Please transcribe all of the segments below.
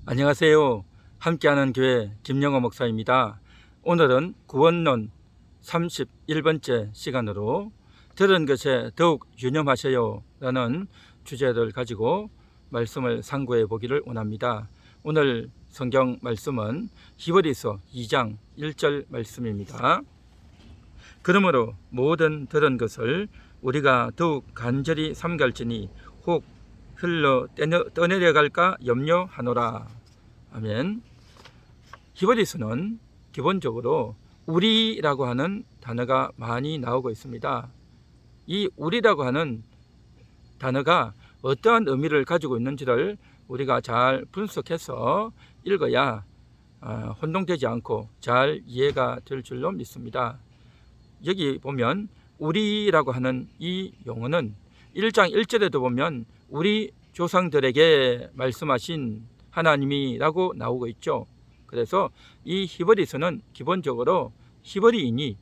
안녕하세요. 함께하는 교회 김영호 목사입니다. 오늘은 구원론 31번째 시간으로 들은 것에 더욱 유념하세요 라는 주제를 가지고 말씀을 상고해 보기를 원합니다. 오늘 성경 말씀은 히브리서 2장 1절 말씀입니다. 그러므로 모든 들은 것을 우리가 더욱 간절히 삼갈지니 혹 흘러 떠내려갈까 염려하노라. 아멘. 히브리서는 기본적으로 우리라고 하는 단어가 많이 나오고 있습니다. 이 우리라고 하는 단어가 어떠한 의미를 가지고 있는지를 우리가 잘 분석해서 읽어야 혼동되지 않고 잘 이해가 될 줄로 믿습니다. 여기 보면 우리라고 하는 이 용어는 1장 1절에도 보면 우리 조상들에게 말씀하신 하나님이라고 나오고 있죠. 그래서 이 히브리서는 기본적으로 히브리인이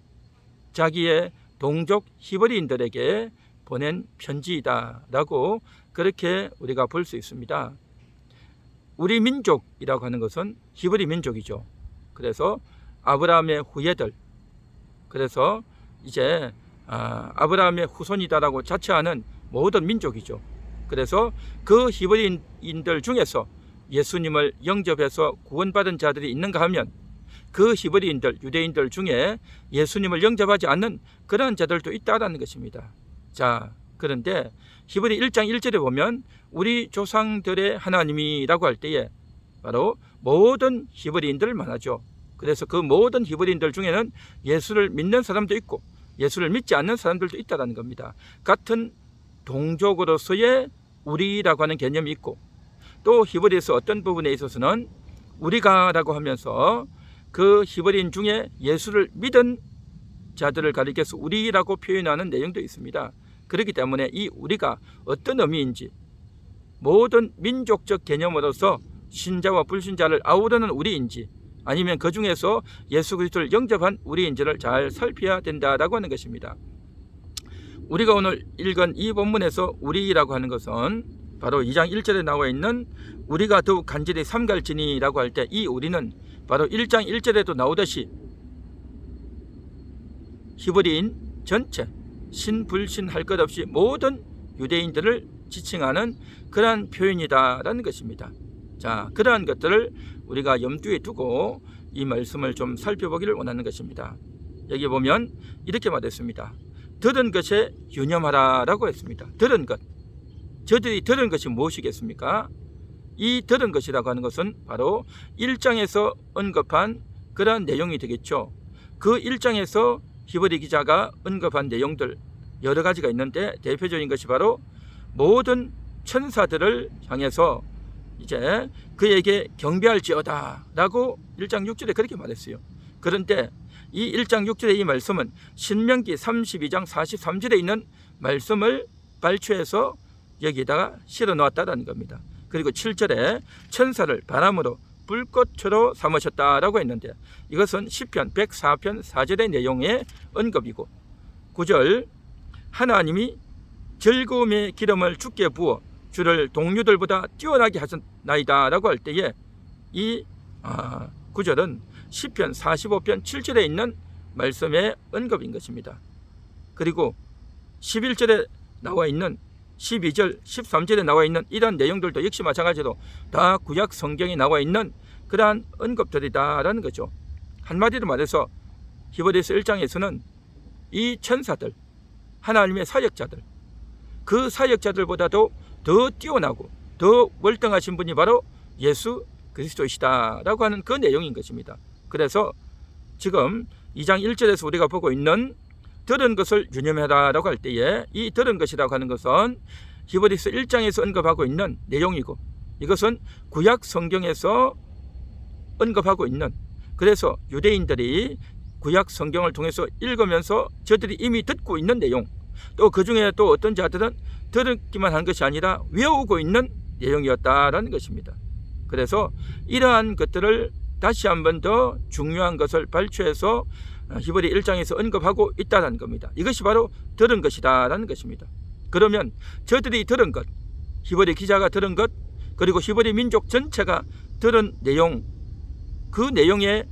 자기의 동족 히브리인들에게 보낸 편지이다 라고 그렇게 우리가 볼 수 있습니다. 우리 민족이라고 하는 것은 히브리 민족이죠. 그래서 아브라함의 후예들, 그래서 이제 아브라함의 후손이다라고 자처하는 모든 민족이죠. 그래서 그 히브리인들 중에서 예수님을 영접해서 구원받은 자들이 있는가 하면 그 히브리인들, 유대인들 중에 예수님을 영접하지 않는 그러한 자들도 있다라는 것입니다. 자, 그런데 히브리 1장 1절에 보면 우리 조상들의 하나님이라고 할 때에 바로 모든 히브리인들을 말하죠. 그래서 그 모든 히브리인들 중에는 예수를 믿는 사람도 있고 예수를 믿지 않는 사람들도 있다는 겁니다. 같은 동족으로서의 우리라고 하는 개념이 있고 또 히브리서 어떤 부분에 있어서는 우리가라고 하면서 그 히브리인 중에 예수를 믿은 자들을 가리켜서 우리라고 표현하는 내용도 있습니다. 그렇기 때문에 이 우리가 어떤 의미인지 모든 민족적 개념으로서 신자와 불신자를 아우르는 우리인지 아니면 그 중에서 예수 그리스도를 영접한 우리인지를 잘 살펴야 된다라고 하는 것입니다. 우리가 오늘 읽은 이 본문에서 우리라고 하는 것은 바로 2장 1절에 나와 있는 우리가 더욱 간절히 삼갈지니라고 할 때 이 우리는 바로 1장 1절에도 나오듯이 히브리인 전체 신불신 할 것 없이 모든 유대인들을 지칭하는 그러한 표현이다라는 것입니다. 자, 그러한 것들을 우리가 염두에 두고 이 말씀을 좀 살펴보기를 원하는 것입니다. 여기 보면 이렇게 말했습니다. 들은 것에 유념하라 라고 했습니다. 들은 것, 저들이 들은 것이 무엇이겠습니까? 이 들은 것이라고 하는 것은 바로 1장에서 언급한 그러한 내용이 되겠죠. 그 1장에서 히브리 기자가 언급한 내용들 여러 가지가 있는데 대표적인 것이 바로 모든 천사들을 향해서 이제 그에게 경배할지어다 라고 1장 6절에 그렇게 말했어요. 그런데 이 1장 6절의 이 말씀은 신명기 32장 43절에 있는 말씀을 발췌해서 여기다가 실어 놓았다는 겁니다. 그리고 7절에 천사를 바람으로 불꽃으로 삼으셨다라고 했는데 이것은 시편 104편 4절의 내용의 언급이고 9절 하나님이 즐거움의 기름을 주께 부어 주를 동료들보다 뛰어나게 하셨나이다 라고 할 때에 이 9절은 시편 45편 7절에 있는 말씀의 언급인 것입니다. 그리고 11절에 나와 있는 12절, 13절에 나와 있는 이런 내용들도 역시 마찬가지로 다 구약 성경에 나와 있는 그러한 언급들이다라는 거죠. 한마디로 말해서 히브리서 1장에서는 이 천사들, 하나님의 사역자들, 그 사역자들보다도 더 뛰어나고 더 월등하신 분이 바로 예수 그리스도이시다라고 하는 그 내용인 것입니다. 그래서 지금 2장 1절에서 우리가 보고 있는 들은 것을 유념해라라고 할 때에 이 들은 것이라고 하는 것은 히브리서 1장에서 언급하고 있는 내용이고 이것은 구약 성경에서 언급하고 있는, 그래서 유대인들이 구약 성경을 통해서 읽으면서 저들이 이미 듣고 있는 내용, 또 그 중에 또 어떤 자들은 듣기만 한 것이 아니라 외우고 있는 내용이었다라는 것입니다. 그래서 이러한 것들을 다시 한 번 더 중요한 것을 발췌해서 히브리 1장에서 언급하고 있다는 겁니다. 이것이 바로 들은 것이다라는 것입니다. 그러면 저들이 들은 것, 히브리 기자가 들은 것, 그리고 히브리 민족 전체가 들은 내용, 그 내용의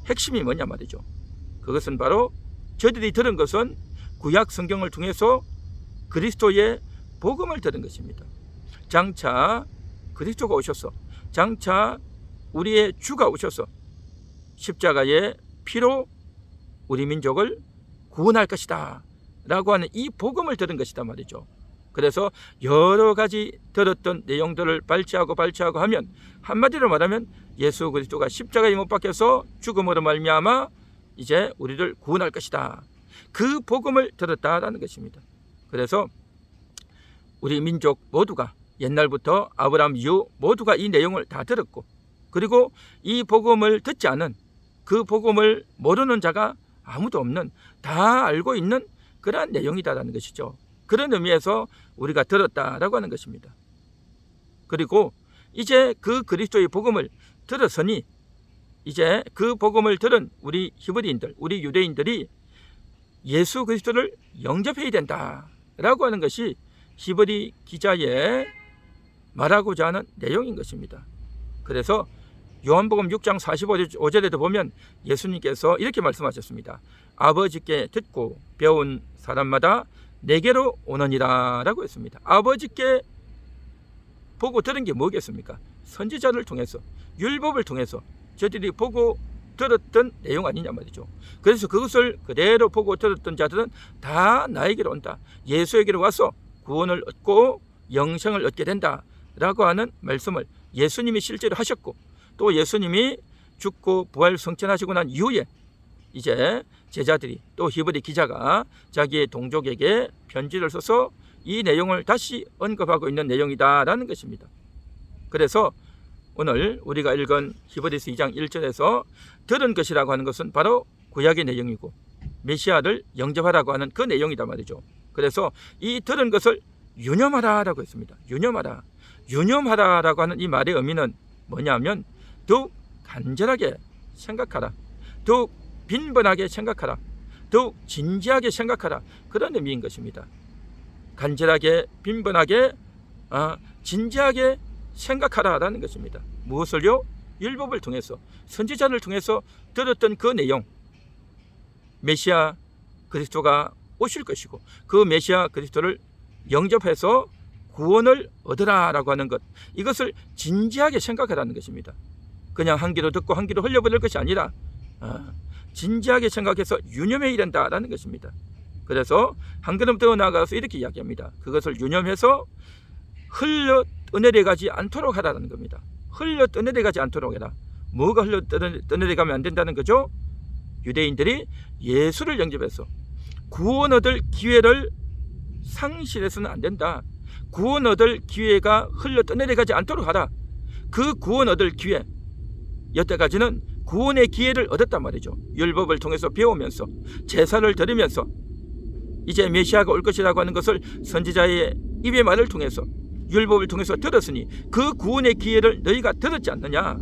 핵심이 뭐냐 말이죠. 그것은 바로 저들이 들은 것은 구약 성경을 통해서 그리스도의 복음을 들은 것입니다. 장차 그리스도가 오셔서, 장차 우리의 주가 오셔서 십자가의 피로 우리 민족을 구원할 것이다 라고 하는 이 복음을 들은 것이다 말이죠. 그래서 여러 가지 들었던 내용들을 발췌하고 하면 한마디로 말하면 예수 그리스도가 십자가에 못 박혀서 죽음으로 말미암아 이제 우리를 구원할 것이다, 그 복음을 들었다라는 것입니다. 그래서 우리 민족 모두가 옛날부터 아브라함 이후 모두가 이 내용을 다 들었고, 그리고 이 복음을 듣지 않은, 그 복음을 모르는 자가 아무도 없는, 다 알고 있는 그러한 내용이다라는 것이죠. 그런 의미에서 우리가 들었다라고 하는 것입니다. 그리고 이제 그 그리스도의 복음을 들었으니 이제 그 복음을 들은 우리 히브리인들, 우리 유대인들이 예수 그리스도를 영접해야 된다라고 하는 것이 히브리 기자의 말하고자 하는 내용인 것입니다. 그래서 요한복음 6장 45절에도 보면 예수님께서 이렇게 말씀하셨습니다. 아버지께 듣고 배운 사람마다 내게로 오느니라 라고 했습니다. 아버지께 보고 들은 게 뭐겠습니까? 선지자를 통해서, 율법을 통해서 저들이 보고 들었던 내용 아니냐 말이죠. 그래서 그것을 그대로 보고 들었던 자들은 다 나에게로 온다, 예수에게로 와서 구원을 얻고 영생을 얻게 된다 라고 하는 말씀을 예수님이 실제로 하셨고, 또 예수님이 죽고 부활 성천하시고 난 이후에 이제 제자들이, 또 히브리 기자가 자기의 동족에게 편지를 써서 이 내용을 다시 언급하고 있는 내용이다라는 것입니다. 그래서 오늘 우리가 읽은 히브리서 2장 1절에서 들은 것이라고 하는 것은 바로 구약의 내용이고 메시아를 영접하라고 하는 그 내용이다 말이죠. 그래서 이 들은 것을 유념하라라고 했습니다. 유념하라라고 하는 이 말의 의미는 뭐냐면 더욱 간절하게 생각하라, 더욱 빈번하게 생각하라, 더욱 진지하게 생각하라, 그런 의미인 것입니다. 간절하게, 빈번하게, 진지하게 생각하라라는 것입니다. 무엇을요? 율법을 통해서, 선지자를 통해서 들었던 그 내용, 메시아 그리스도가 오실 것이고 그 메시아 그리스도를 영접해서 구원을 얻으라라고 하는 것, 이것을 진지하게 생각하라는 것입니다. 그냥 한 귀로 듣고 한 귀로 흘려버릴 것이 아니라 진지하게 생각해서 유념해야 된다라는 것입니다. 그래서 한 걸음 더 나아가서 이렇게 이야기합니다. 그것을 유념해서 흘러 떠내려가지 않도록 하라는 겁니다. 흘러 떠내려가지 않도록 해라. 뭐가 흘러 떠내려가면 안 된다는 거죠? 유대인들이 예수를 영접해서 구원 얻을 기회를 상실해서는 안 된다. 구원 얻을 기회가 흘러 떠내려가지 않도록 하라. 그 구원 얻을 기회, 여태까지는 구원의 기회를 얻었단 말이죠. 율법을 통해서 배우면서, 제사를 드리면서, 이제 메시아가 올 것이라고 하는 것을 선지자의 입의 말을 통해서, 율법을 통해서 들었으니 그 구원의 기회를 너희가 들었지 않느냐.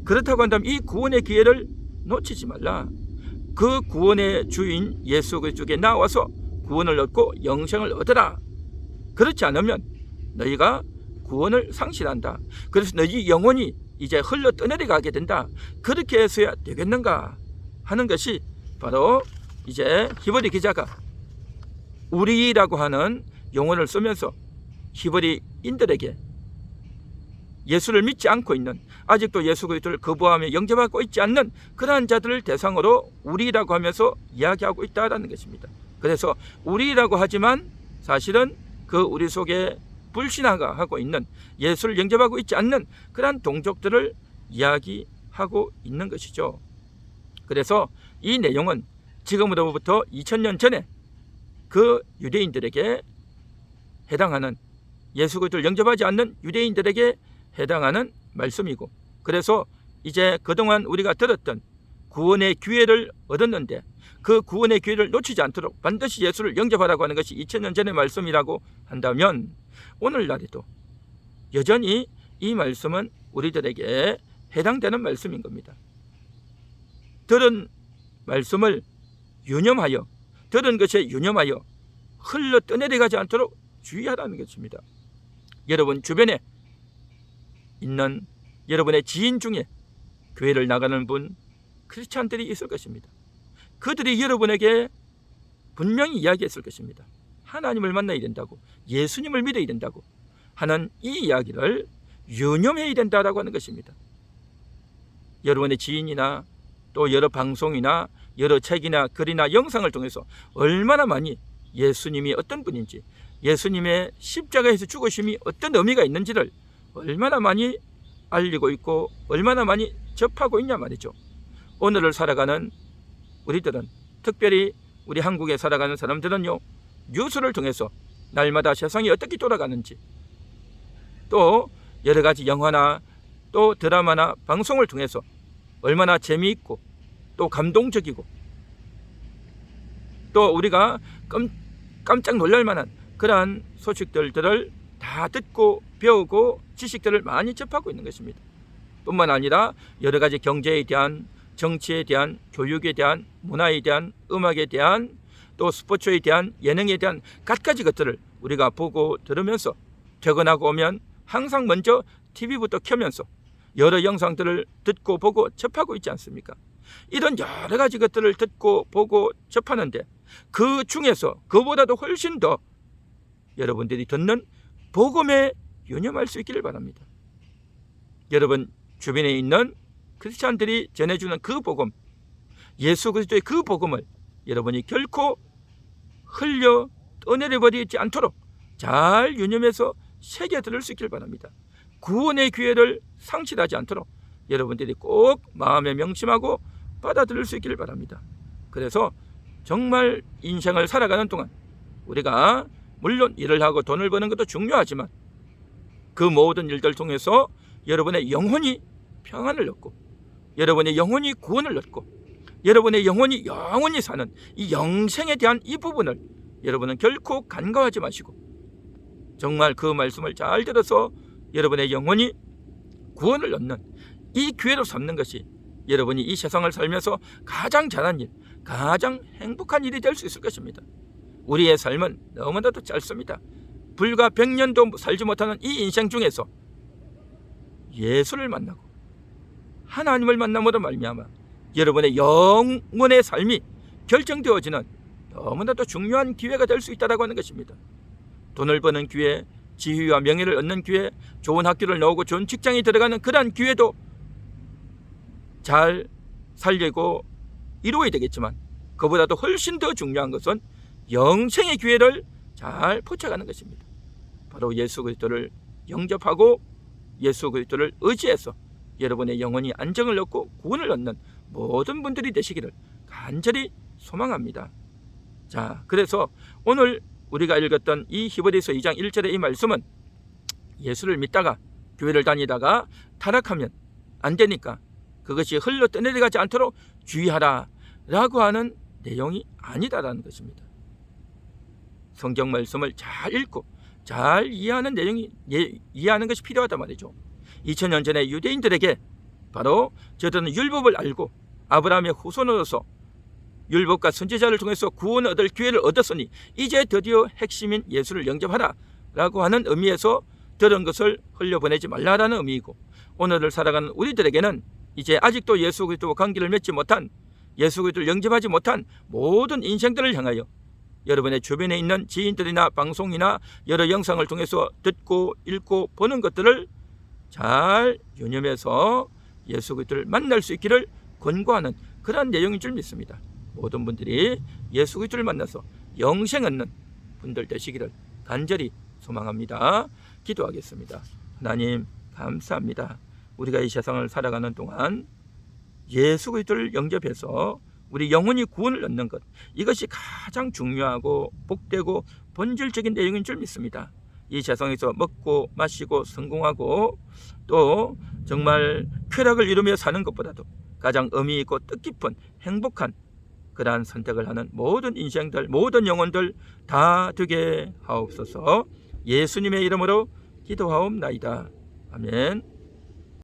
그렇다고 한다면 이 구원의 기회를 놓치지 말라. 그 구원의 주인 예수 그리스도께 나와서 구원을 얻고 영생을 얻으라. 그렇지 않으면 너희가 구원을 상실한다. 그래서 너희 영혼이 이제 흘러 떠내려가게 된다. 그렇게 해서야 되겠는가 하는 것이 바로 이제 히브리 기자가 우리라고 하는 용어를 쓰면서 히브리인들에게, 예수를 믿지 않고 있는, 아직도 예수 그리스도를 거부하며 영접하고 있지 않는 그러한 자들을 대상으로 우리라고 하면서 이야기하고 있다는 것입니다. 그래서 우리라고 하지만 사실은 그 우리 속에 불신하고 있는, 예수를 영접하고 있지 않는 그러한 동족들을 이야기하고 있는 것이죠. 그래서 이 내용은 지금으로부터 2000년 전에 그 유대인들에게 해당하는, 예수 그리스도를 영접하지 않는 유대인들에게 해당하는 말씀이고, 그래서 이제 그동안 우리가 들었던 구원의 기회를 얻었는데 그 구원의 기회를 놓치지 않도록 반드시 예수를 영접하라고 하는 것이 2000년 전의 말씀이라고 한다면 오늘날에도 여전히 이 말씀은 우리들에게 해당되는 말씀인 겁니다. 들은 말씀을 유념하여, 들은 것에 유념하여 흘러 떠내려가지 않도록 주의하라는 것입니다. 여러분 주변에 있는 여러분의 지인 중에 교회를 나가는 분, 크리스찬들이 있을 것입니다. 그들이 여러분에게 분명히 이야기했을 것입니다. 하나님을 만나야 된다고, 예수님을 믿어야 된다고 하는 이 이야기를 유념해야 된다라고 하는 것입니다. 여러분의 지인이나 또 여러 방송이나 여러 책이나 글이나 영상을 통해서 얼마나 많이 예수님이 어떤 분인지, 예수님의 십자가에서 죽으심이 어떤 의미가 있는지를 얼마나 많이 알리고 있고 얼마나 많이 접하고 있냐 말이죠. 오늘을 살아가는 우리들은, 특별히 우리 한국에 살아가는 사람들은요, 뉴스를 통해서 날마다 세상이 어떻게 돌아가는지, 또 여러 가지 영화나 또 드라마나 방송을 통해서 얼마나 재미있고 또 감동적이고 또 우리가 깜짝 놀랄 만한 그러한 소식들을 다 듣고 배우고 지식들을 많이 접하고 있는 것입니다. 뿐만 아니라 여러 가지 경제에 대한, 정치에 대한, 교육에 대한, 문화에 대한, 음악에 대한, 또 스포츠에 대한, 예능에 대한 갖가지 것들을 우리가 보고 들으면서 퇴근하고 오면 항상 먼저 TV부터 켜면서 여러 영상들을 듣고 보고 접하고 있지 않습니까? 이런 여러 가지 것들을 듣고 보고 접하는데 그 중에서 그보다도 훨씬 더 여러분들이 듣는 복음에 유념할 수 있기를 바랍니다. 여러분 주변에 있는 크리스찬들이 전해주는 그 복음, 예수 그리스도의 그 복음을 여러분이 결코 흘려 떠내려버리지 않도록 잘 유념해서 새겨 들을 수 있기를 바랍니다. 구원의 기회를 상실하지 않도록 여러분들이 꼭 마음에 명심하고 받아들일 수 있기를 바랍니다. 그래서 정말 인생을 살아가는 동안 우리가 물론 일을 하고 돈을 버는 것도 중요하지만 그 모든 일들 통해서 여러분의 영혼이 평안을 얻고 여러분의 영혼이 구원을 얻고 여러분의 영혼이 영원히 사는 이 영생에 대한 이 부분을 여러분은 결코 간과하지 마시고 정말 그 말씀을 잘 들어서 여러분의 영혼이 구원을 얻는 이 기회로 삼는 것이 여러분이 이 세상을 살면서 가장 잘한 일, 가장 행복한 일이 될 수 있을 것입니다. 우리의 삶은 너무나도 짧습니다. 불과 100년도 살지 못하는 이 인생 중에서 예수를 만나고 하나님을 만남으로 말미암아 여러분의 영혼의 삶이 결정되어지는 너무나도 중요한 기회가 될 수 있다고 하는 것입니다. 돈을 버는 기회, 지위와 명예를 얻는 기회, 좋은 학교를 나오고 좋은 직장에 들어가는 그러한 기회도 잘 살리고 이루어야 되겠지만 그보다도 훨씬 더 중요한 것은 영생의 기회를 잘 포착하는 것입니다. 바로 예수 그리스도를 영접하고 예수 그리스도를 의지해서 여러분의 영혼이 안정을 얻고 구원을 얻는 모든 분들이 되시기를 간절히 소망합니다. 자, 그래서 오늘 우리가 읽었던 이 히브리서 2장 1절의 이 말씀은 예수를 믿다가 교회를 다니다가 타락하면 안 되니까 그것이 흘러 떠내려가지 않도록 주의하라 라고 하는 내용이 아니다라는 것입니다. 성경 말씀을 잘 읽고 잘 이해하는 이해하는 것이 필요하단 말이죠. 2000년 전에 유대인들에게 바로 저들은 율법을 알고 아브라함의 후손으로서 율법과 선지자를 통해서 구원 얻을 기회를 얻었으니 이제 드디어 핵심인 예수를 영접하라 라고 하는 의미에서 들은 것을 흘려보내지 말라라는 의미이고, 오늘을 살아가는 우리들에게는 이제 아직도 예수 그리스도와 관계를 맺지 못한, 예수 그리스도를 영접하지 못한 모든 인생들을 향하여 여러분의 주변에 있는 지인들이나 방송이나 여러 영상을 통해서 듣고 읽고 보는 것들을 잘 유념해서 예수 그리스도를 만날 수 있기를 권고하는 그러한 내용인 줄 믿습니다. 모든 분들이 예수 그리스도를 만나서 영생 얻는 분들 되시기를 간절히 소망합니다. 기도하겠습니다. 하나님 감사합니다. 우리가 이 세상을 살아가는 동안 예수 그리스도를 영접해서 우리 영혼이 구원을 얻는 것, 이것이 가장 중요하고 복되고 본질적인 내용인 줄 믿습니다. 이 세상에서 먹고 마시고 성공하고 또 정말 쾌락을 이루며 사는 것보다도 가장 의미 있고 뜻깊은 행복한 그러한 선택을 하는 모든 인생들, 모든 영혼들 다 되게 하옵소서. 예수님의 이름으로 기도하옵나이다. 아멘.